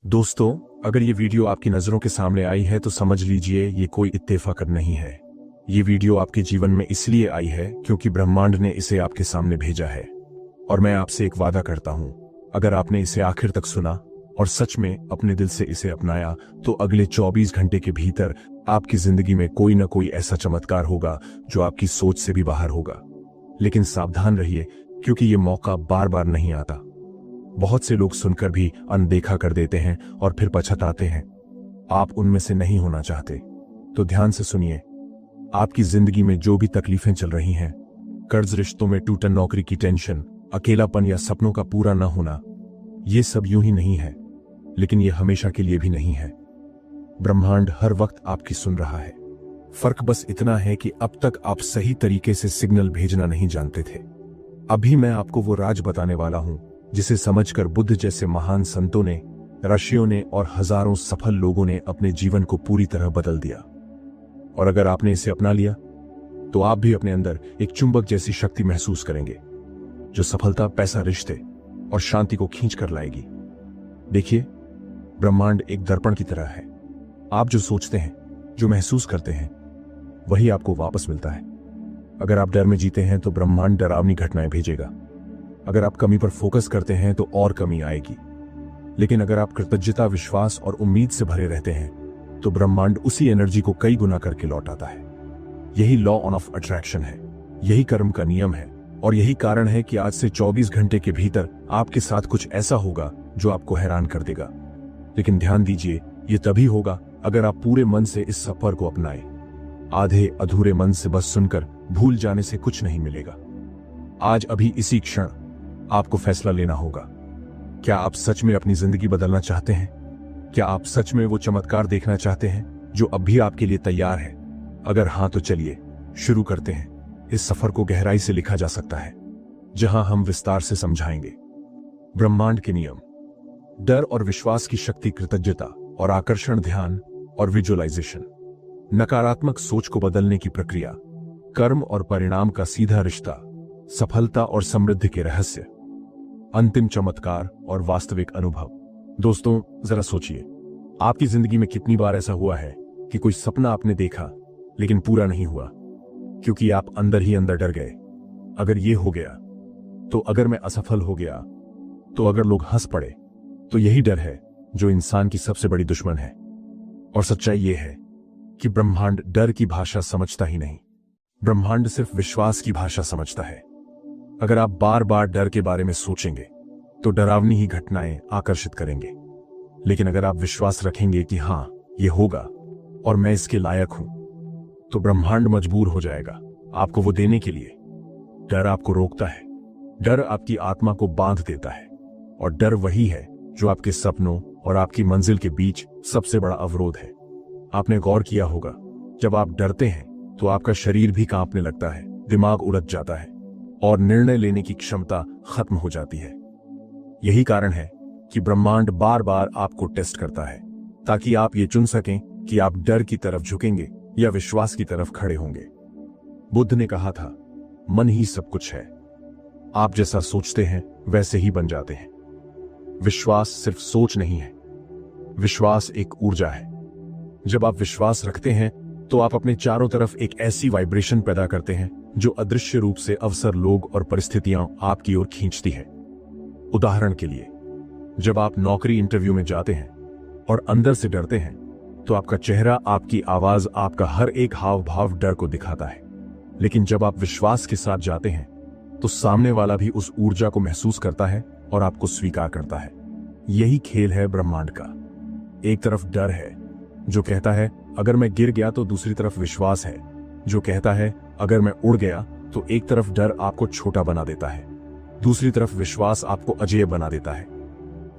दोस्तों, अगर ये वीडियो आपकी नजरों के सामने आई है तो समझ लीजिए ये कोई इत्तेफाक नहीं है। ये वीडियो आपके जीवन में इसलिए आई है क्योंकि ब्रह्मांड ने इसे आपके सामने भेजा है। और मैं आपसे एक वादा करता हूं, अगर आपने इसे आखिर तक सुना और सच में अपने दिल से इसे अपनाया तो अगले 24 घंटे के भीतर आपकी जिंदगी में कोई ना कोई ऐसा चमत्कार होगा जो आपकी सोच से भी बाहर होगा। लेकिन सावधान रहिए, क्योंकि ये मौका बार बार नहीं आता। बहुत से लोग सुनकर भी अनदेखा कर देते हैं और फिर पछताते हैं। आप उनमें से नहीं होना चाहते तो ध्यान से सुनिए। आपकी जिंदगी में जो भी तकलीफें चल रही हैं, कर्ज, रिश्तों में टूटन, नौकरी की टेंशन, अकेलापन या सपनों का पूरा न होना, ये सब यूं ही नहीं है, लेकिन ये हमेशा के लिए भी नहीं है। ब्रह्मांड हर वक्त आपकी सुन रहा है। फर्क बस इतना है कि अब तक आप सही तरीके से सिग्नल भेजना नहीं जानते थे। अभी मैं आपको वो राज बताने वाला हूं जिसे समझकर बुद्ध जैसे महान संतों ने, ऋषियों ने और हजारों सफल लोगों ने अपने जीवन को पूरी तरह बदल दिया। और अगर आपने इसे अपना लिया तो आप भी अपने अंदर एक चुंबक जैसी शक्ति महसूस करेंगे जो सफलता, पैसा, रिश्ते और शांति को खींच कर लाएगी। देखिए, ब्रह्मांड एक दर्पण की तरह है। आप जो सोचते हैं, जो महसूस करते हैं, वही आपको वापस मिलता है। अगर आप डर में जीते हैं तो ब्रह्मांड डरावनी घटनाएं भेजेगा। अगर आप कमी पर फोकस करते हैं तो और कमी आएगी। लेकिन अगर आप कृतज्ञता, विश्वास और उम्मीद से भरे रहते हैं तो ब्रह्मांड उसी एनर्जी को कई गुना करके लौटाता है। यही लॉ ऑफ अट्रैक्शन है, यही कर्म का नियम है, और यही कारण है कि आज से 24 घंटे के भीतर आपके साथ कुछ ऐसा होगा जो आपको हैरान कर देगा। लेकिन ध्यान दीजिए, ये तभी होगा अगर आप पूरे मन से इस सफर को अपनाएं। आधे अधूरे मन से बस सुनकर भूल जाने से कुछ नहीं मिलेगा। आज, अभी, इसी क्षण आपको फैसला लेना होगा। क्या आप सच में अपनी जिंदगी बदलना चाहते हैं? क्या आप सच में वो चमत्कार देखना चाहते हैं जो अब भी आपके लिए तैयार है? अगर हां तो चलिए शुरू करते हैं। इस सफर को गहराई से लिखा जा सकता है, जहां हम विस्तार से समझाएंगे ब्रह्मांड के नियम, डर और विश्वास की शक्ति, कृतज्ञता और आकर्षण, ध्यान और विजुअलाइजेशन, नकारात्मक सोच को बदलने की प्रक्रिया, कर्म और परिणाम का सीधा रिश्ता, सफलता और समृद्धि के रहस्य, अंतिम चमत्कार और वास्तविक अनुभव। दोस्तों, जरा सोचिए, आपकी जिंदगी में कितनी बार ऐसा हुआ है कि कोई सपना आपने देखा लेकिन पूरा नहीं हुआ क्योंकि आप अंदर ही अंदर डर गए। अगर ये हो गया तो, अगर मैं असफल हो गया तो, अगर लोग हंस पड़े तो, यही डर है जो इंसान की सबसे बड़ी दुश्मन है। और सच्चाई ये है कि ब्रह्मांड डर की भाषा समझता ही नहीं। ब्रह्मांड सिर्फ विश्वास की भाषा समझता है। अगर आप बार बार डर के बारे में सोचेंगे तो डरावनी ही घटनाएं आकर्षित करेंगे। लेकिन अगर आप विश्वास रखेंगे कि हां, ये होगा और मैं इसके लायक हूं, तो ब्रह्मांड मजबूर हो जाएगा आपको वो देने के लिए। डर आपको रोकता है, डर आपकी आत्मा को बांध देता है, और डर वही है जो आपके सपनों और आपकी मंजिल के बीच सबसे बड़ा अवरोध है। आपने गौर किया होगा, जब आप डरते हैं तो आपका शरीर भी कांपने लगता है, दिमाग उलझ जाता है और निर्णय लेने की क्षमता खत्म हो जाती है। यही कारण है कि ब्रह्मांड बार बार आपको टेस्ट करता है, ताकि आप ये चुन सकें कि आप डर की तरफ झुकेंगे या विश्वास की तरफ खड़े होंगे। बुद्ध ने कहा था, मन ही सब कुछ है। आप जैसा सोचते हैं वैसे ही बन जाते हैं। विश्वास सिर्फ सोच नहीं है, विश्वास एक ऊर्जा है। जब आप विश्वास रखते हैं तो आप अपने चारों तरफ एक ऐसी वाइब्रेशन पैदा करते हैं जो अदृश्य रूप से अवसर, लोग और परिस्थितियां आपकी ओर खींचती है। उदाहरण के लिए, जब आप नौकरी इंटरव्यू में जाते हैं और अंदर से डरते हैं तो आपका चेहरा, आपकी आवाज, आपका हर एक हाव भाव डर को दिखाता है। लेकिन जब आप विश्वास के साथ जाते हैं तो सामने वाला भी उस ऊर्जा को महसूस करता है और आपको स्वीकार करता है। यही खेल है ब्रह्मांड का। एक तरफ डर है जो कहता है अगर मैं गिर गया, तो दूसरी तरफ विश्वास है जो कहता है अगर मैं उड़ गया। तो एक तरफ डर आपको छोटा बना देता है, दूसरी तरफ विश्वास आपको अजेय बना देता है।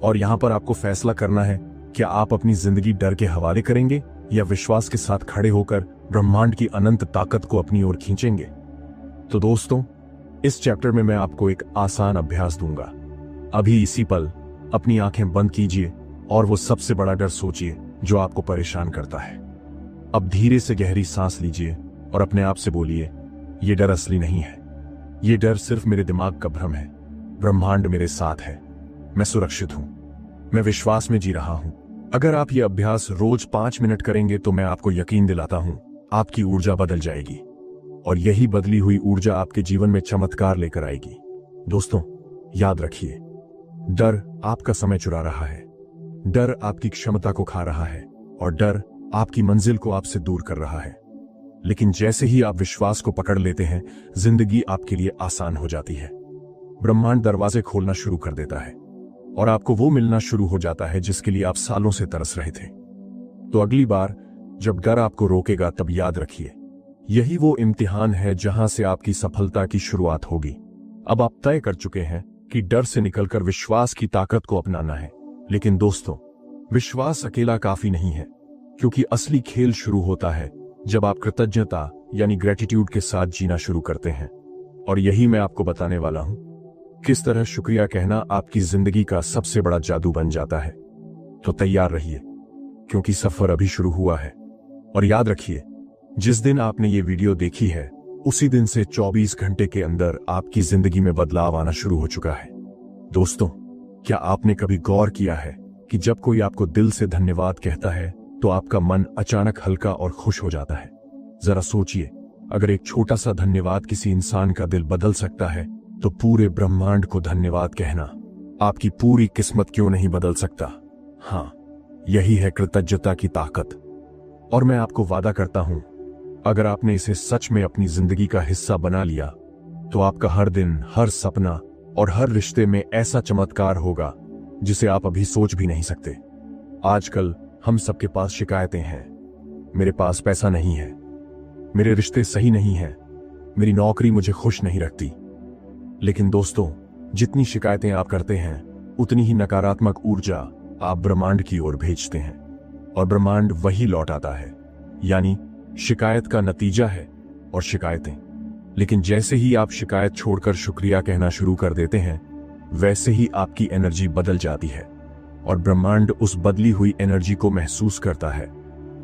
और यहां पर आपको फैसला करना है, क्या आप अपनी जिंदगी डर के हवाले करेंगे या विश्वास के साथ खड़े होकर ब्रह्मांड की अनंत ताकत को अपनी ओर खींचेंगे। तो दोस्तों, इस चैप्टर में मैं आपको एक आसान अभ्यास दूंगा। अभी इसी पल अपनी आंखें बंद कीजिए और वो सबसे बड़ा डर सोचिए जो आपको परेशान करता है। अब धीरे से गहरी सांस लीजिए और अपने आप से बोलिए, ये डर असली नहीं है, ये डर सिर्फ मेरे दिमाग का भ्रम है। ब्रह्मांड मेरे साथ है, मैं सुरक्षित हूं। मैं विश्वास में जी रहा हूं। अगर आप ये अभ्यास रोज 5 मिनट करेंगे तो मैं आपको यकीन दिलाता हूं, आपकी ऊर्जा बदल जाएगी और यही बदली हुई ऊर्जा आपके जीवन में चमत्कार लेकर आएगी। दोस्तों, याद रखिए, डर आपका समय चुरा रहा है, डर आपकी क्षमता को खा रहा है और डर आपकी मंजिल को आपसे दूर कर रहा है। लेकिन जैसे ही आप विश्वास को पकड़ लेते हैं, जिंदगी आपके लिए आसान हो जाती है। ब्रह्मांड दरवाजे खोलना शुरू कर देता है और आपको वो मिलना शुरू हो जाता है जिसके लिए आप सालों से तरस रहे थे। तो अगली बार जब डर आपको रोकेगा, तब याद रखिए, यही वो इम्तिहान है जहां से आपकी सफलता की शुरुआत होगी। अब आप तय कर चुके हैं कि डर से निकलकर विश्वास की ताकत को अपनाना है। लेकिन दोस्तों, विश्वास अकेला काफी नहीं है, क्योंकि असली खेल शुरू होता है जब आप कृतज्ञता यानी ग्रेटिट्यूड के साथ जीना शुरू करते हैं। और यही मैं आपको बताने वाला हूं, किस तरह शुक्रिया कहना आपकी जिंदगी का सबसे बड़ा जादू बन जाता है। तो तैयार रहिए, क्योंकि सफर अभी शुरू हुआ है। और याद रखिए, जिस दिन आपने ये वीडियो देखी है, उसी दिन से 24 घंटे के अंदर आपकी जिंदगी में बदलाव आना शुरू हो चुका है। दोस्तों, क्या आपने कभी गौर किया है कि जब कोई आपको दिल से धन्यवाद कहता है तो आपका मन अचानक हल्का और खुश हो जाता है? जरा सोचिए, अगर एक छोटा सा धन्यवाद किसी इंसान का दिल बदल सकता है, तो पूरे ब्रह्मांड को धन्यवाद कहना आपकी पूरी किस्मत क्यों नहीं बदल सकता? हाँ, यही है कृतज्ञता की ताकत। और मैं आपको वादा करता हूं, अगर आपने इसे सच में अपनी जिंदगी का हिस्सा बना लिया, तो आपका हर दिन, हर सपना और हर रिश्ते में ऐसा चमत्कार होगा जिसे आप अभी सोच भी नहीं सकते। आजकल हम सबके पास शिकायतें हैं। मेरे पास पैसा नहीं है, मेरे रिश्ते सही नहीं हैं, मेरी नौकरी मुझे खुश नहीं रखती। लेकिन दोस्तों, जितनी शिकायतें आप करते हैं, उतनी ही नकारात्मक ऊर्जा आप ब्रह्मांड की ओर भेजते हैं और ब्रह्मांड वही लौट आता है। यानी शिकायत का नतीजा है और शिकायतें। लेकिन जैसे ही आप शिकायत छोड़कर शुक्रिया कहना शुरू कर देते हैं, वैसे ही आपकी एनर्जी बदल जाती है और ब्रह्मांड उस बदली हुई एनर्जी को महसूस करता है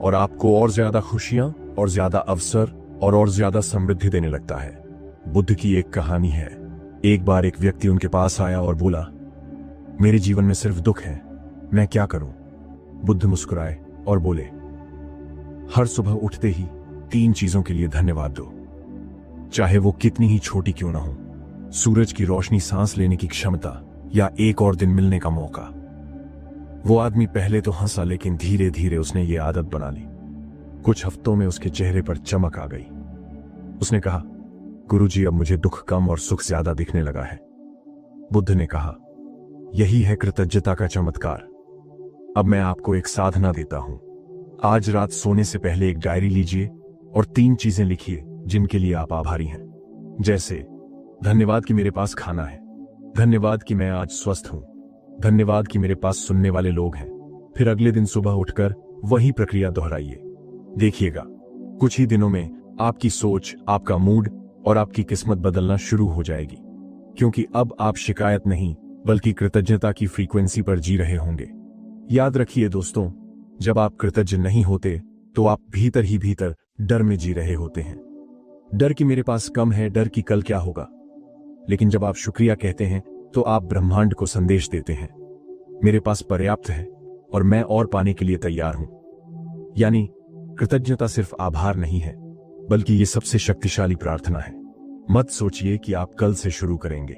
और आपको और ज्यादा खुशियां और ज्यादा अवसर और ज्यादा समृद्धि देने लगता है। बुद्ध की एक कहानी है। एक बार एक व्यक्ति उनके पास आया और बोला, मेरे जीवन में सिर्फ दुख है, मैं क्या करूं? बुद्ध मुस्कुराए और बोले, हर सुबह उठते ही 3 चीजों के लिए धन्यवाद दो, चाहे वो कितनी ही छोटी क्यों ना हो। सूरज की रोशनी, सांस लेने की क्षमता या एक और दिन मिलने का मौका। वो आदमी पहले तो हंसा, लेकिन धीरे धीरे उसने ये आदत बना ली। कुछ हफ्तों में उसके चेहरे पर चमक आ गई। उसने कहा, गुरुजी, अब मुझे दुख कम और सुख ज्यादा दिखने लगा है। बुद्ध ने कहा, यही है कृतज्ञता का चमत्कार। अब मैं आपको एक साधना देता हूं। आज रात सोने से पहले एक डायरी लीजिए और 3 चीजें लिखिए जिनके लिए आप आभारी हैं। जैसे, धन्यवाद कि मेरे पास खाना है, धन्यवाद कि मैं आज स्वस्थ हूं, धन्यवाद कि मेरे पास सुनने वाले लोग हैं। फिर अगले दिन सुबह उठकर वही प्रक्रिया दोहराइए। देखिएगा, कुछ ही दिनों में आपकी सोच, आपका मूड और आपकी किस्मत बदलना शुरू हो जाएगी, क्योंकि अब आप शिकायत नहीं बल्कि कृतज्ञता की फ्रीक्वेंसी पर जी रहे होंगे। याद रखिए दोस्तों, जब आप कृतज्ञ नहीं होते तो आप भीतर ही भीतर डर में जी रहे होते हैं। डर कि मेरे पास कम है, डर कि कल क्या होगा। लेकिन जब आप शुक्रिया कहते हैं तो आप ब्रह्मांड को संदेश देते हैं, मेरे पास पर्याप्त है और मैं और पाने के लिए तैयार हूं। यानी कृतज्ञता सिर्फ आभार नहीं है, बल्कि ये सबसे शक्तिशाली प्रार्थना है। मत सोचिए कि आप कल से शुरू करेंगे।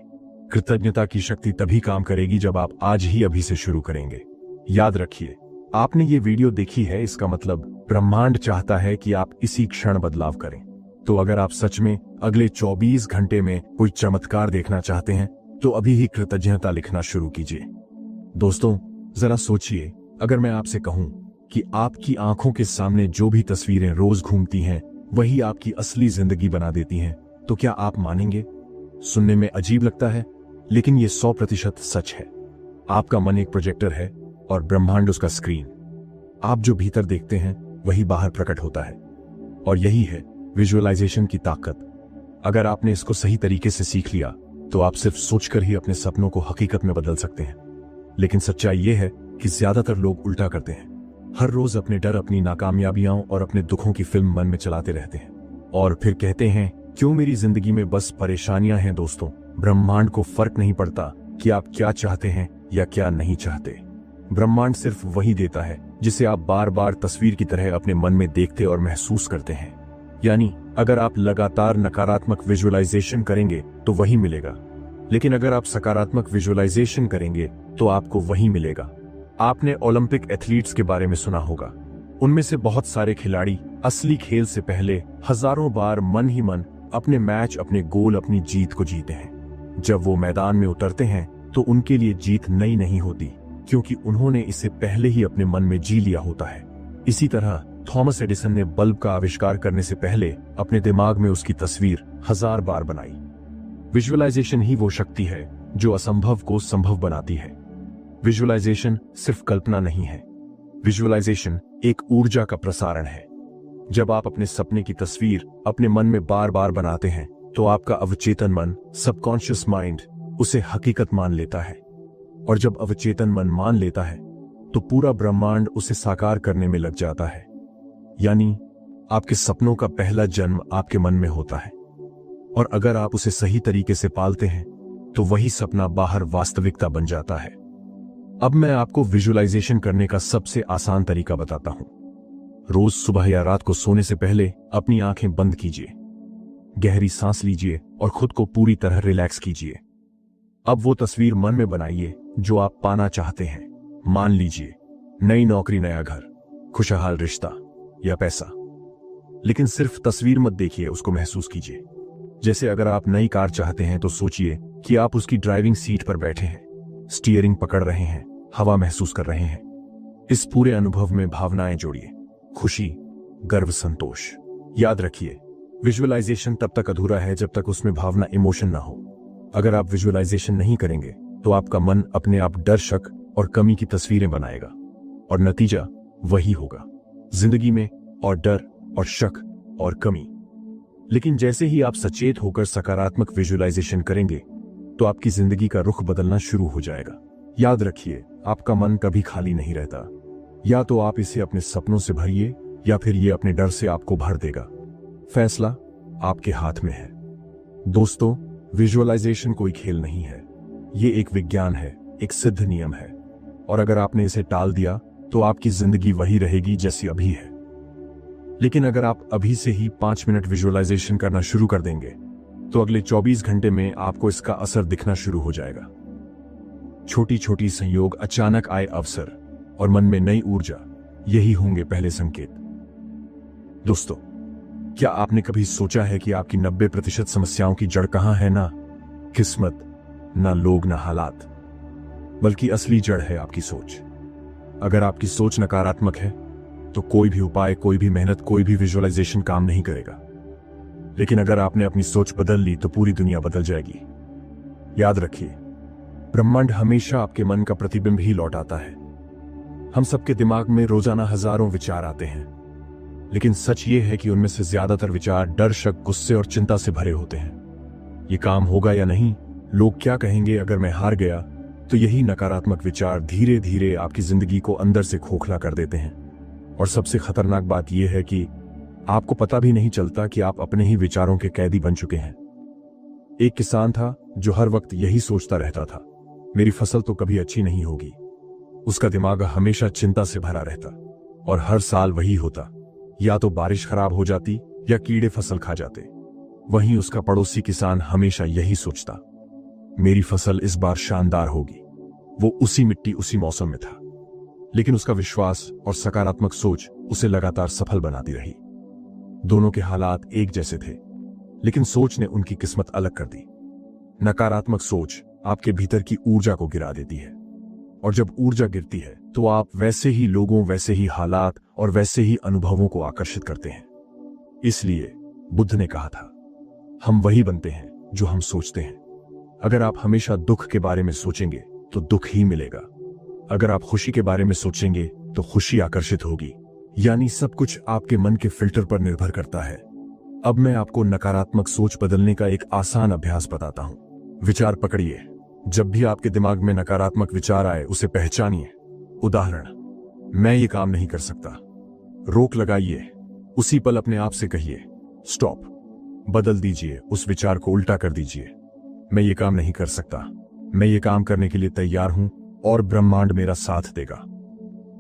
कृतज्ञता की शक्ति तभी काम करेगी जब आप आज ही अभी से शुरू करेंगे। याद रखिए, आपने ये वीडियो देखी है, इसका मतलब ब्रह्मांड चाहता है कि आप इसी क्षण बदलाव करें। तो अगर आप सच में अगले 24 घंटे में कोई चमत्कार देखना चाहते हैं, तो अभी ही कृतज्ञता लिखना शुरू कीजिए। दोस्तों, जरा सोचिए, अगर मैं आपसे कहूं कि आपकी आंखों के सामने जो भी तस्वीरें रोज घूमती हैं, वही आपकी असली जिंदगी बना देती हैं, तो क्या आप मानेंगे? सुनने में अजीब लगता है, लेकिन ये 100% सच है। आपका मन एक प्रोजेक्टर है और ब्रह्मांड उसका स्क्रीन। आप जो भीतर देखते हैं वही बाहर प्रकट होता है, और यही है विजुअलाइजेशन की ताकत। अगर आपने इसको सही तरीके से सीख लिया तो आप सिर्फ सोचकर ही अपने सपनों को हकीकत में बदल सकते हैं। लेकिन सच्चाई यह है कि ज्यादातर लोग उल्टा करते हैं। हर रोज अपने डर, अपनी नाकामयाबियों और अपने दुखों की फिल्म मन में चलाते रहते हैं और फिर कहते हैं, क्यों मेरी जिंदगी में बस परेशानियां हैं। दोस्तों, ब्रह्मांड को फर्क नहीं पड़ता कि आप क्या चाहते हैं या क्या नहीं चाहते। ब्रह्मांड सिर्फ वही देता है जिसे आप बार बार तस्वीर की तरह अपने मन में देखते और महसूस करते हैं। यानी अगर आप लगातार नकारात्मक विजुअलाइजेशन करेंगे तो वही मिलेगा, लेकिन अगर आप सकारात्मक विजुअलाइजेशन करेंगे तो आपको वही मिलेगा। आपने ओलंपिक एथलीट्स के बारे में सुना होगा। उनमें से बहुत सारे खिलाड़ी असली खेल से पहले हजारों बार मन ही मन अपने मैच, अपने गोल, अपनी जीत को जीते हैं। जब वो मैदान में उतरते हैं तो उनके लिए जीत नई नहीं होती, क्योंकि उन्होंने इसे पहले ही अपने मन में जी लिया होता है। इसी तरह थॉमस एडिसन ने बल्ब का आविष्कार करने से पहले अपने दिमाग में उसकी तस्वीर 1000 बार बनाई। विजुअलाइजेशन ही वो शक्ति है जो असंभव को संभव बनाती है। विजुअलाइजेशन सिर्फ कल्पना नहीं है, विजुअलाइजेशन एक ऊर्जा का प्रसारण है। जब आप अपने सपने की तस्वीर अपने मन में बार बार बनाते हैं तो आपका अवचेतन मन, सबकॉन्शियस माइंड, उसे हकीकत मान लेता है। और जब अवचेतन मन मान लेता है तो पूरा ब्रह्मांड उसे साकार करने में लग जाता है। यानी आपके सपनों का पहला जन्म आपके मन में होता है, और अगर आप उसे सही तरीके से पालते हैं तो वही सपना बाहर वास्तविकता बन जाता है। अब मैं आपको विजुअलाइजेशन करने का सबसे आसान तरीका बताता हूं। रोज सुबह या रात को सोने से पहले अपनी आंखें बंद कीजिए, गहरी सांस लीजिए और खुद को पूरी तरह रिलैक्स कीजिए। अब वो तस्वीर मन में बनाइए जो आप पाना चाहते हैं। मान लीजिए नई नौकरी, नया घर, खुशहाल रिश्ता या पैसा। लेकिन सिर्फ तस्वीर मत देखिए, उसको महसूस कीजिए। जैसे अगर आप नई कार चाहते हैं तो सोचिए कि आप उसकी ड्राइविंग सीट पर बैठे हैं, स्टीयरिंग पकड़ रहे हैं, हवा महसूस कर रहे हैं। इस पूरे अनुभव में भावनाएं जोड़िए, खुशी, गर्व, संतोष। याद रखिए, विजुअलाइजेशन तब तक अधूरा है जब तक उसमें भावना, इमोशन ना हो। अगर आप विजुअलाइजेशन नहीं करेंगे तो आपका मन अपने आप डर, शक और कमी की तस्वीरें बनाएगा, और नतीजा वही होगा, जिंदगी में और डर और शक और कमी। लेकिन जैसे ही आप सचेत होकर सकारात्मक विजुअलाइजेशन करेंगे तो आपकी जिंदगी का रुख बदलना शुरू हो जाएगा। याद रखिए, आपका मन कभी खाली नहीं रहता। या तो आप इसे अपने सपनों से भरिए या फिर ये अपने डर से आपको भर देगा। फैसला आपके हाथ में है। दोस्तों, विजुअलाइजेशन कोई खेल नहीं है, ये एक विज्ञान है, एक सिद्ध नियम है। और अगर आपने इसे टाल दिया तो आपकी जिंदगी वही रहेगी जैसी अभी है। लेकिन अगर आप अभी से ही 5 मिनट विजुअलाइजेशन करना शुरू कर देंगे तो अगले 24 घंटे में आपको इसका असर दिखना शुरू हो जाएगा। छोटी छोटी संयोग, अचानक आए अवसर और मन में नई ऊर्जा, यही होंगे पहले संकेत। दोस्तों, क्या आपने कभी सोचा है कि आपकी 90% समस्याओं की जड़ कहां है? ना किस्मत, ना लोग, ना हालात, बल्कि असली जड़ है आपकी सोच। अगर आपकी सोच नकारात्मक है तो कोई भी उपाय, कोई भी मेहनत, कोई भी विजुअलाइजेशन काम नहीं करेगा। लेकिन अगर आपने अपनी सोच बदल ली तो पूरी दुनिया बदल जाएगी। याद रखिए, ब्रह्मांड हमेशा आपके मन का प्रतिबिंब ही लौटाता है। हम सबके दिमाग में रोजाना हजारों विचार आते हैं, लेकिन सच ये है कि उनमें से ज्यादातर विचार डर, शक, गुस्से और चिंता से भरे होते हैं। ये काम होगा या नहीं, लोग क्या कहेंगे अगर मैं हार गया, तो यही नकारात्मक विचार धीरे धीरे आपकी जिंदगी को अंदर से खोखला कर देते हैं। और सबसे खतरनाक बात यह है कि आपको पता भी नहीं चलता कि आप अपने ही विचारों के कैदी बन चुके हैं। एक किसान था जो हर वक्त यही सोचता रहता था, मेरी फसल तो कभी अच्छी नहीं होगी। उसका दिमाग हमेशा चिंता से भरा रहता और हर साल वही होता, या तो बारिश खराब हो जाती या कीड़े फसल खा जाते। वहीं उसका पड़ोसी किसान हमेशा यही सोचता, मेरी फसल इस बार शानदार होगी। वो उसी मिट्टी, उसी मौसम में था, लेकिन उसका विश्वास और सकारात्मक सोच उसे लगातार सफल बनाती रही। दोनों के हालात एक जैसे थे, लेकिन सोच ने उनकी किस्मत अलग कर दी। नकारात्मक सोच आपके भीतर की ऊर्जा को गिरा देती है, और जब ऊर्जा गिरती है तो आप वैसे ही लोगों, वैसे ही हालात और वैसे ही अनुभवों को आकर्षित करते हैं। इसलिए बुद्ध ने कहा था, हम वही बनते हैं जो हम सोचते हैं। अगर आप हमेशा दुख के बारे में सोचेंगे तो दुख ही मिलेगा। अगर आप खुशी के बारे में सोचेंगे तो खुशी आकर्षित होगी। यानी सब कुछ आपके मन के फिल्टर पर निर्भर करता है। अब मैं आपको नकारात्मक सोच बदलने का एक आसान अभ्यास बताता हूं। विचार पकड़िए, जब भी आपके दिमाग में नकारात्मक विचार आए उसे पहचानिए। उदाहरण, मैं ये काम नहीं कर सकता। रोक लगाइए, उसी पल अपने आप से कहिए स्टॉप। बदल दीजिए, उस विचार को उल्टा कर दीजिए, मैं ये काम नहीं कर सकता, मैं ये काम करने के लिए तैयार हूं, और ब्रह्मांड मेरा साथ देगा।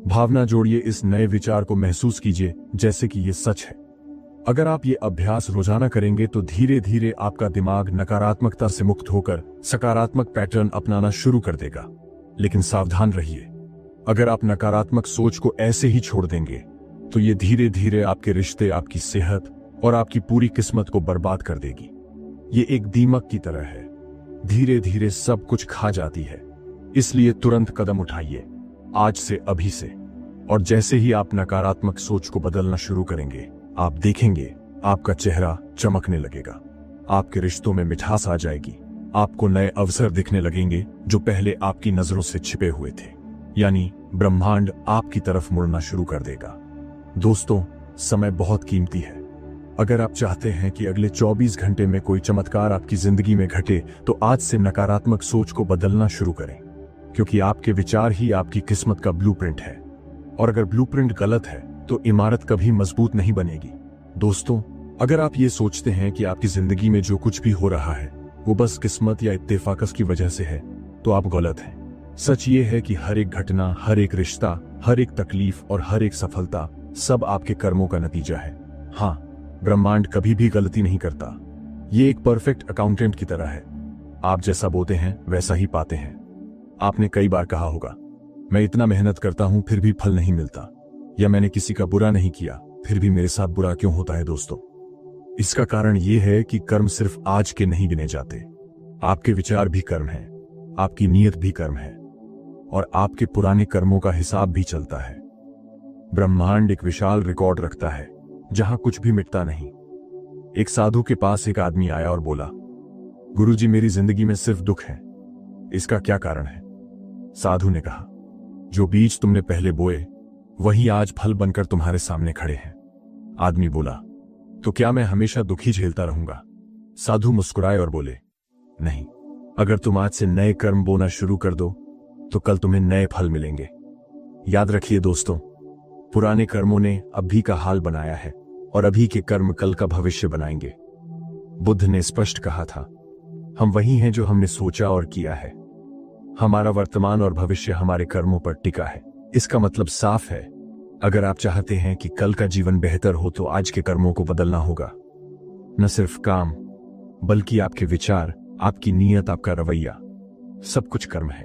भावना जोड़िए, इस नए विचार को महसूस कीजिए जैसे कि ये सच है। अगर आप ये अभ्यास रोजाना करेंगे तो धीरे धीरे आपका दिमाग नकारात्मकता से मुक्त होकर सकारात्मक पैटर्न अपनाना शुरू कर देगा। लेकिन सावधान रहिए, अगर आप नकारात्मक सोच को ऐसे ही छोड़ देंगे तो ये धीरे धीरे आपके रिश्ते, आपकी सेहत और आपकी पूरी किस्मत को बर्बाद कर देगी। ये एक दीमक की तरह है, धीरे धीरे सब कुछ खा जाती है। इसलिए तुरंत कदम उठाइए, आज से, अभी से। और जैसे ही आप नकारात्मक सोच को बदलना शुरू करेंगे, आप देखेंगे आपका चेहरा चमकने लगेगा, आपके रिश्तों में मिठास आ जाएगी, आपको नए अवसर दिखने लगेंगे जो पहले आपकी नजरों से छिपे हुए थे। यानी ब्रह्मांड आपकी तरफ मुड़ना शुरू कर देगा। दोस्तों, समय बहुत कीमती है। अगर आप चाहते हैं कि अगले 24 घंटे में कोई चमत्कार आपकी जिंदगी में घटे, तो आज से नकारात्मक सोच को बदलना शुरू करें, क्योंकि आपके विचार ही आपकी किस्मत का ब्लूप्रिंट है। और अगर ब्लूप्रिंट गलत है तो इमारत कभी मजबूत नहीं बनेगी। दोस्तों, अगर आप ये सोचते हैं कि आपकी जिंदगी में जो कुछ भी हो रहा है वो बस किस्मत या इत्तेफाकस की वजह से है, तो आप गलत हैं। सच ये है कि हर एक घटना, हर एक रिश्ता, हर एक तकलीफ और हर एक सफलता सब आपके कर्मों का नतीजा है। हाँ, ब्रह्मांड कभी भी गलती नहीं करता। ये एक परफेक्ट अकाउंटेंट की तरह है। आप जैसा बोते हैं वैसा ही पाते हैं। आपने कई बार कहा होगा, मैं इतना मेहनत करता हूं फिर भी फल नहीं मिलता, या मैंने किसी का बुरा नहीं किया फिर भी मेरे साथ बुरा क्यों होता है। दोस्तों, इसका कारण यह है कि कर्म सिर्फ आज के नहीं गिने जाते। आपके विचार भी कर्म है, आपकी नीयत भी कर्म है, और आपके पुराने कर्मों का हिसाब भी चलता है। ब्रह्मांड एक विशाल रिकॉर्ड रखता है जहां कुछ भी मिटता नहीं। एक साधु के पास एक आदमी आया और बोला, गुरुजी, मेरी जिंदगी में सिर्फ दुख है, इसका क्या कारण है? साधु ने कहा, जो बीज तुमने पहले बोए वही आज फल बनकर तुम्हारे सामने खड़े हैं। आदमी बोला, तो क्या मैं हमेशा दुखी झेलता रहूंगा? साधु मुस्कुराए और बोले, नहीं, अगर तुम आज से नए कर्म बोना शुरू कर दो तो कल तुम्हें नए फल मिलेंगे। याद रखिए दोस्तों, पुराने कर्मों ने अभी का हाल बनाया है और अभी के कर्म कल का भविष्य बनाएंगे। बुद्ध ने स्पष्ट कहा था, हम वही हैं जो हमने सोचा और किया है। हमारा वर्तमान और भविष्य हमारे कर्मों पर टिका है। इसका मतलब साफ है, अगर आप चाहते हैं कि कल का जीवन बेहतर हो तो आज के कर्मों को बदलना होगा। न सिर्फ काम, बल्कि आपके विचार, आपकी नीयत, आपका रवैया, सब कुछ कर्म है।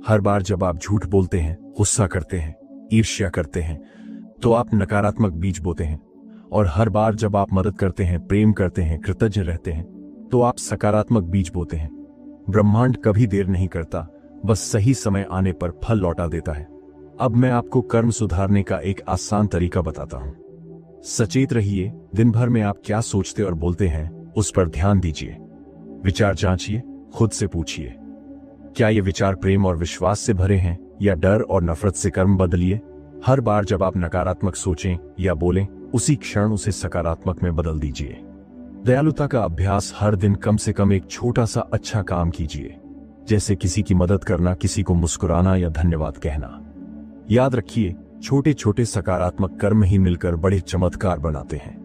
हर बार जब आप झूठ बोलते हैं, गुस्सा करते हैं, ईर्ष्या करते हैं, तो आप नकारात्मक बीज बोते हैं। और हर बार जब आप मदद करते हैं, प्रेम करते हैं, कृतज्ञ रहते हैं, तो आप सकारात्मक बीज बोते हैं। ब्रह्मांड कभी देर नहीं करता, बस सही समय आने पर फल लौटा देता है। अब मैं आपको कर्म सुधारने का एक आसान तरीका बताता हूं। सचेत रहिए, दिन भर में आप क्या सोचते और बोलते हैं उस पर ध्यान दीजिए। विचार जांचिए, खुद से पूछिए, क्या ये विचार प्रेम और विश्वास से भरे हैं या डर और नफरत से? कर्म बदलिए। हर बार जब आप नकारात्मक सोचें या बोलें, उसी क्षण उसे सकारात्मक में बदल दीजिए। दयालुता का अभ्यास, हर दिन कम से कम एक छोटा सा अच्छा काम कीजिए, जैसे किसी की मदद करना, किसी को मुस्कुराना या धन्यवाद कहना। याद रखिए, छोटे छोटे सकारात्मक कर्म ही मिलकर बड़े चमत्कार बनाते हैं।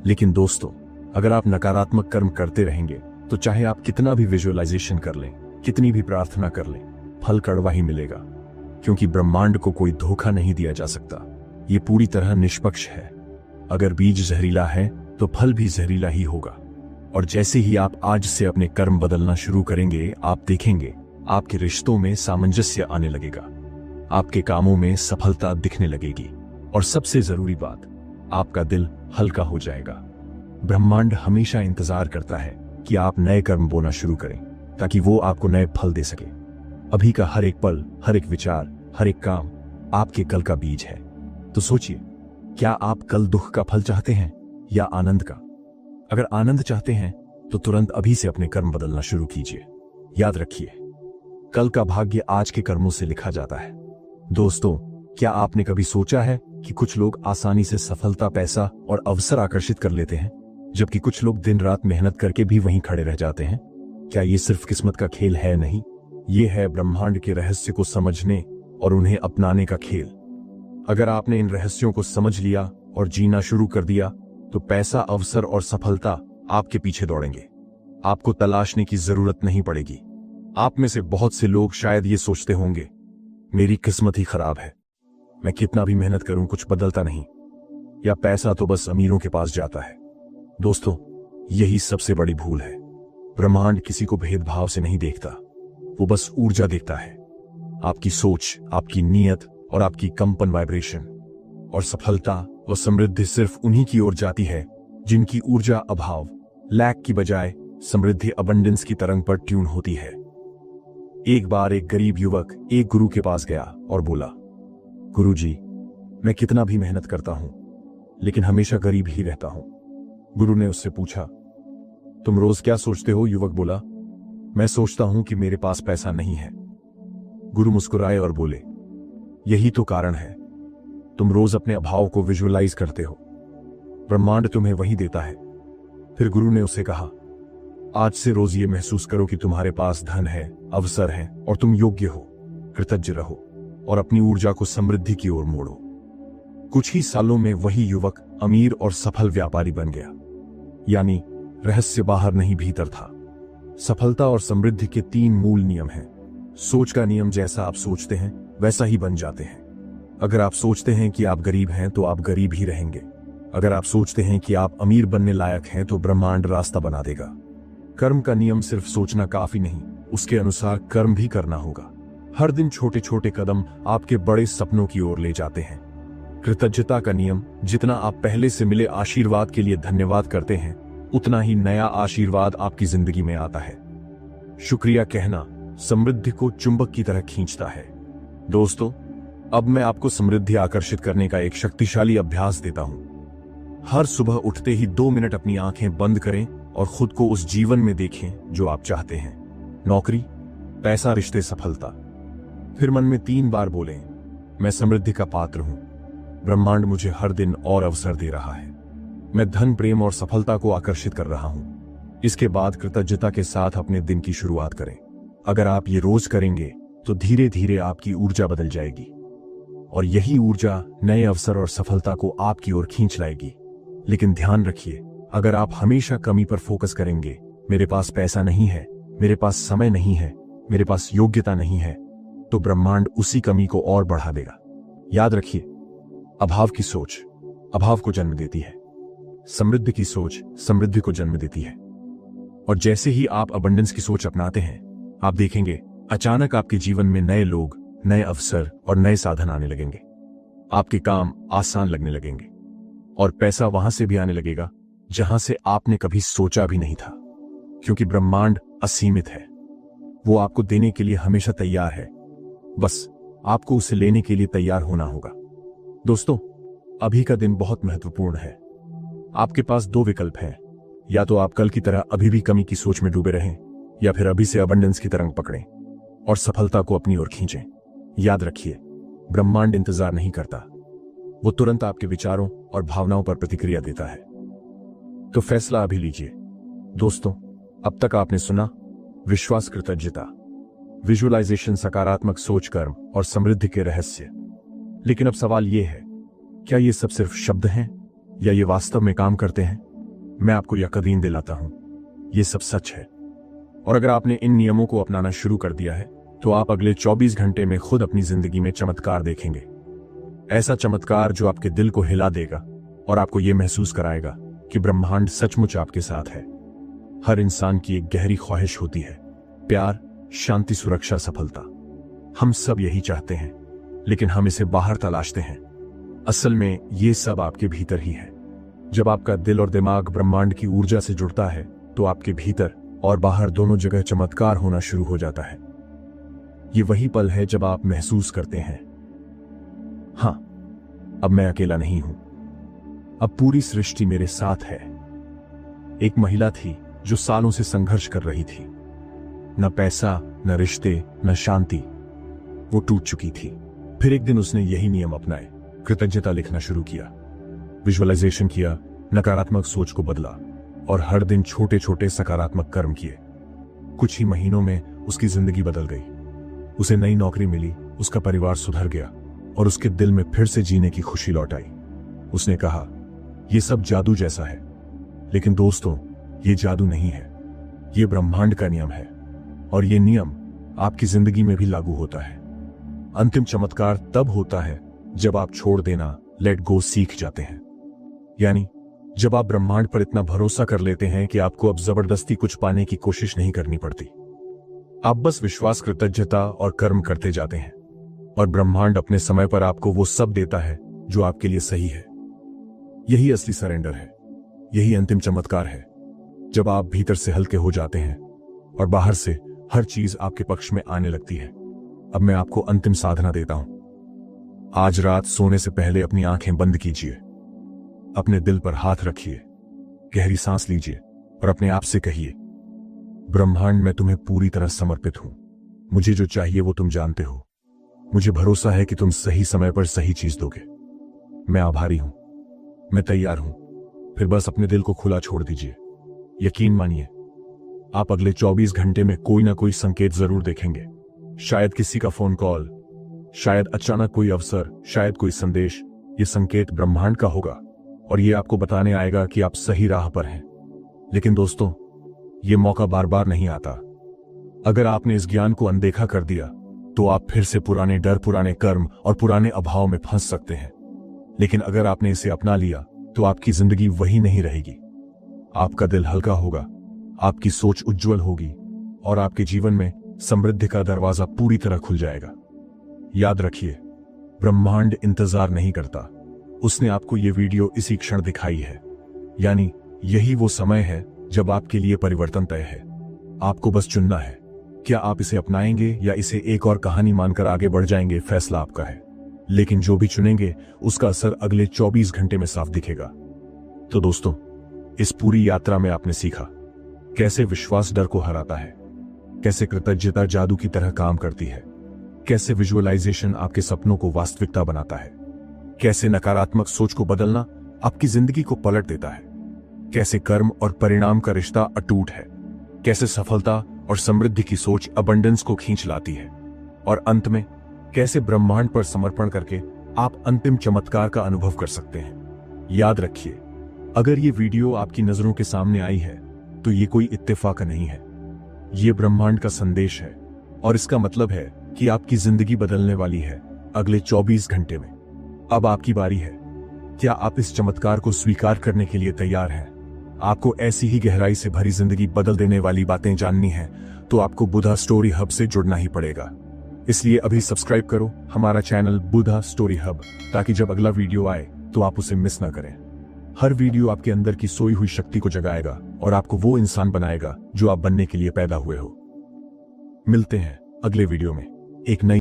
लेकिन दोस्तों, अगर आप नकारात्मक कर्म करते रहेंगे तो चाहे आप कितना भी विजुअलाइजेशन कर लें, कितनी भी प्रार्थना कर लें, फल कड़वा ही मिलेगा, क्योंकि ब्रह्मांड को कोई धोखा नहीं दिया जा सकता। ये पूरी तरह निष्पक्ष है। अगर बीज जहरीला है तो फल भी जहरीला ही होगा। और जैसे ही आप आज से अपने कर्म बदलना शुरू करेंगे, आप देखेंगे आपके रिश्तों में सामंजस्य आने लगेगा, आपके कामों में सफलता दिखने लगेगी, और सबसे जरूरी बात, आपका दिल हल्का हो जाएगा। ब्रह्मांड हमेशा इंतजार करता है कि आप नए कर्म बोना शुरू करें, ताकि वो आपको नए फल दे सके। अभी का हर एक पल, हर एक विचार, हर एक काम आपके कल का बीज है। तो सोचिए, क्या आप कल दुख का फल चाहते हैं या आनंद का? अगर आनंद चाहते हैं तो तुरंत अभी से अपने कर्म बदलना शुरू कीजिए। याद रखिए, कल का भाग्य आज के कर्मों से लिखा जाता है। दोस्तों, क्या आपने कभी सोचा है कि कुछ लोग आसानी से सफलता, पैसा और अवसर आकर्षित कर लेते हैं, जबकि कुछ लोग दिन रात मेहनत करके भी वहीं खड़े रह जाते हैं? क्या ये सिर्फ किस्मत का खेल है? नहीं, ये है ब्रह्मांड के रहस्य को समझने और उन्हें अपनाने का खेल। अगर आपने इन रहस्यों को समझ लिया और जीना शुरू कर दिया, तो पैसा, अवसर और सफलता आपके पीछे दौड़ेंगे। आपको तलाशने की जरूरत नहीं पड़ेगी। आप में से बहुत से लोग शायद ये सोचते होंगे, मेरी किस्मत ही खराब है, मैं कितना भी मेहनत करूं कुछ बदलता नहीं, या पैसा तो बस अमीरों के पास जाता है। दोस्तों, यही सबसे बड़ी भूल है। ब्रह्मांड किसी को भेदभाव से नहीं देखता, वो बस ऊर्जा देखता है, आपकी सोच, आपकी नीयत और आपकी कंपन वाइब्रेशन। और सफलता व समृद्धि सिर्फ उन्हीं की ओर जाती है जिनकी ऊर्जा अभाव, लैक की बजाय समृद्धि, अबंडेंस की तरंग पर ट्यून होती है। एक बार एक गरीब युवक एक गुरु के पास गया और बोला, गुरुजी, मैं कितना भी मेहनत करता हूं लेकिन हमेशा गरीब ही रहता हूं। गुरु ने उससे पूछा, तुम रोज क्या सोचते हो? युवक बोला, मैं सोचता हूं कि मेरे पास पैसा नहीं है। गुरु मुस्कुराए और बोले, यही तो कारण है, तुम रोज अपने अभाव को विजुअलाइज करते हो, ब्रह्मांड तुम्हें वही देता है। फिर गुरु ने उसे कहा, आज से रोज ये महसूस करो कि तुम्हारे पास धन है, अवसर है और तुम योग्य हो। कृतज्ञ रहो और अपनी ऊर्जा को समृद्धि की ओर मोड़ो। कुछ ही सालों में वही युवक अमीर और सफल व्यापारी बन गया। यानी रहस्य बाहर नहीं भीतर था। सफलता और समृद्धि के 3 मूल नियम हैं। सोच का नियम, जैसा आप सोचते हैं वैसा ही बन जाते हैं। अगर आप सोचते हैं कि आप गरीब हैं तो आप गरीब ही रहेंगे। अगर आप सोचते हैं कि आप अमीर बनने लायक हैं तो ब्रह्मांड रास्ता बना देगा। कर्म का नियम, सिर्फ सोचना काफी नहीं, उसके अनुसार कर्म भी करना होगा। हर दिन छोटे छोटे कदम आपके बड़े सपनों की ओर ले जाते हैं। कृतज्ञता का नियम, जितना आप पहले से मिले आशीर्वाद के लिए धन्यवाद करते हैं उतना ही नया आशीर्वाद आपकी जिंदगी में आता है। शुक्रिया कहना समृद्धि को चुंबक की तरह खींचता है। दोस्तों, अब मैं आपको समृद्धि आकर्षित करने का एक शक्तिशाली अभ्यास देता हूं। हर सुबह उठते ही 2 मिनट अपनी आंखें बंद करें और खुद को उस जीवन में देखें जो आप चाहते हैं। नौकरी, पैसा, रिश्ते, सफलता। फिर मन में 3 बार बोलें, मैं समृद्धि का पात्र हूं, ब्रह्मांड मुझे हर दिन और अवसर दे रहा है, मैं धन, प्रेम और सफलता को आकर्षित कर रहा हूं। इसके बाद कृतज्ञता के साथ अपने दिन की शुरुआत करें। अगर आप ये रोज करेंगे तो धीरे धीरे आपकी ऊर्जा बदल जाएगी और यही ऊर्जा नए अवसर और सफलता को आपकी ओर खींच लाएगी। लेकिन ध्यान रखिए, अगर आप हमेशा कमी पर फोकस करेंगे, मेरे पास पैसा नहीं है, मेरे पास समय नहीं है, मेरे पास योग्यता नहीं है, तो ब्रह्मांड उसी कमी को और बढ़ा देगा। याद रखिए, अभाव की सोच अभाव को जन्म देती है, समृद्धि की सोच समृद्धि को जन्म देती है। और जैसे ही आप अबंडेंस की सोच अपनाते हैं, आप देखेंगे अचानक आपके जीवन में नए लोग, नए अवसर और नए साधन आने लगेंगे। आपके काम आसान लगने लगेंगे और पैसा वहां से भी आने लगेगा जहां से आपने कभी सोचा भी नहीं था। क्योंकि ब्रह्मांड असीमित है, वो आपको देने के लिए हमेशा तैयार है, बस आपको उसे लेने के लिए तैयार होना होगा। दोस्तों, अभी का दिन बहुत महत्वपूर्ण है। आपके पास 2 विकल्प हैं, या तो आप कल की तरह अभी भी कमी की सोच में डूबे रहें, या फिर अभी से अबंडेंस की तरंग पकड़ें और सफलता को अपनी ओर खींचें। याद रखिए, ब्रह्मांड इंतजार नहीं करता, वो तुरंत आपके विचारों और भावनाओं पर प्रतिक्रिया देता है। तो फैसला अभी लीजिए। दोस्तों, अब तक आपने सुना विश्वास, कृतज्ञता, विजुअलाइजेशन, सकारात्मक सोच, कर्म और समृद्धि के रहस्य। लेकिन अब सवाल यह है, क्या ये सब सिर्फ शब्द हैं या ये वास्तव में काम करते हैं? मैं आपको यकीन दिलाता हूं, ये सब सच है। और अगर आपने इन नियमों को अपनाना शुरू कर दिया है तो आप अगले 24 घंटे में खुद अपनी जिंदगी में चमत्कार देखेंगे। ऐसा चमत्कार जो आपके दिल को हिला देगा और आपको यह महसूस कराएगा कि ब्रह्मांड सचमुच आपके साथ है। हर इंसान की एक गहरी ख्वाहिश होती है, प्यार, शांति, सुरक्षा, सफलता। हम सब यही चाहते हैं, लेकिन हम इसे बाहर तलाशते हैं। असल में ये सब आपके भीतर ही है। जब आपका दिल और दिमाग ब्रह्मांड की ऊर्जा से जुड़ता है तो आपके भीतर और बाहर दोनों जगह चमत्कार होना शुरू हो जाता है। ये वही पल है जब आप महसूस करते हैं, हां, अब मैं अकेला नहीं हूं, अब पूरी सृष्टि मेरे साथ है। एक महिला थी जो सालों से संघर्ष कर रही थी। न पैसा, न रिश्ते, न शांति। वो टूट चुकी थी। फिर एक दिन उसने यही नियम अपनाए, कृतज्ञता लिखना शुरू किया, विजुअलाइजेशन किया, नकारात्मक सोच को बदला और हर दिन छोटे छोटे सकारात्मक कर्म किए। कुछ ही महीनों में उसकी जिंदगी बदल गई। उसे नई नौकरी मिली, उसका परिवार सुधर गया और उसके दिल में फिर से जीने की खुशी लौट आई। उसने कहा, यह सब जादू जैसा है। लेकिन दोस्तों, ये जादू नहीं है, ये ब्रह्मांड का नियम है। और ये नियम आपकी जिंदगी में भी लागू होता है। अंतिम चमत्कार तब होता है जब आप छोड़ देना, लेट गो सीख जाते हैं। यानी जब आप ब्रह्मांड पर इतना भरोसा कर लेते हैं कि आपको अब जबरदस्ती कुछ पाने की कोशिश नहीं करनी पड़ती। आप बस विश्वास, कृतज्ञता और कर्म करते जाते हैं और ब्रह्मांड अपने समय पर आपको वो सब देता है जो आपके लिए सही है। यही असली सरेंडर है, यही अंतिम चमत्कार है, जब आप भीतर से हल्के हो जाते हैं और बाहर से हर चीज आपके पक्ष में आने लगती है। अब मैं आपको अंतिम साधना देता हूं। आज रात सोने से पहले अपनी आंखें बंद कीजिए, अपने दिल पर हाथ रखिए, गहरी सांस लीजिए और अपने आप से कहिए, ब्रह्मांड मैं तुम्हें पूरी तरह समर्पित हूं। मुझे जो चाहिए वो तुम जानते हो। मुझे भरोसा है कि तुम सही समय पर सही चीज दोगे। मैं आभारी हूं, मैं तैयार हूं। फिर बस अपने दिल को खुला छोड़ दीजिए। यकीन मानिए, आप अगले 24 घंटे में कोई ना कोई संकेत जरूर देखेंगे। शायद किसी का फोन कॉल, शायद अचानक कोई अवसर, शायद कोई संदेश। ये संकेत ब्रह्मांड का होगा और ये आपको बताने आएगा कि आप सही राह पर हैं। लेकिन दोस्तों, ये मौका बार बार नहीं आता। अगर आपने इस ज्ञान को अनदेखा कर दिया तो आप फिर से पुराने डर, पुराने कर्म और पुराने अभाव में फंस सकते हैं। लेकिन अगर आपने इसे अपना लिया तो आपकी जिंदगी वही नहीं रहेगी। आपका दिल हल्का होगा, आपकी सोच उज्जवल होगी और आपके जीवन में समृद्धि का दरवाजा पूरी तरह खुल जाएगा। याद रखिए, ब्रह्मांड इंतजार नहीं करता। उसने आपको ये वीडियो इसी क्षण दिखाई है। यानी यही वो समय है जब आपके लिए परिवर्तन तय है। आपको बस चुनना है, क्या आप इसे अपनाएंगे या इसे एक और कहानी मानकर आगे बढ़ जाएंगे। फैसला आपका है, लेकिन जो भी चुनेंगे उसका असर अगले 24 घंटे में साफ दिखेगा। तो दोस्तों, इस पूरी यात्रा में आपने सीखा कैसे विश्वास डर को हराता है, कैसे कृतज्ञता जादू की तरह काम करती है, कैसे विजुअलाइजेशन आपके सपनों को वास्तविकता बनाता है, कैसे नकारात्मक सोच को बदलना आपकी जिंदगी को पलट देता है, कैसे कर्म और परिणाम का रिश्ता अटूट है, कैसे सफलता और समृद्धि की सोच अबंडेंस को खींच लाती है, और अंत में कैसे ब्रह्मांड पर समर्पण करके आप अंतिम चमत्कार का अनुभव कर सकते हैं। याद रखिए, अगर ये वीडियो आपकी नजरों के सामने आई है तो ये कोई इत्तेफाक नहीं है, ये ब्रह्मांड का संदेश है और इसका मतलब है कि आपकी जिंदगी बदलने वाली है अगले 24 घंटे में। अब आपकी बारी है। क्या आप इस चमत्कार को स्वीकार करने के लिए तैयार हैं? आपको ऐसी ही गहराई से भरी जिंदगी बदल देने वाली बातें जाननी है तो आपको बुधा स्टोरी हब से जुड़ना ही पड़ेगा। इसलिए अभी सब्सक्राइब करो हमारा चैनल बुधा स्टोरी हब, ताकि जब अगला वीडियो आए तो आप उसे मिस ना करें। हर वीडियो आपके अंदर की सोई हुई शक्ति को जगाएगा और आपको वो इंसान बनाएगा जो आप बनने के लिए पैदा हुए हो। मिलते हैं अगले वीडियो में एक नई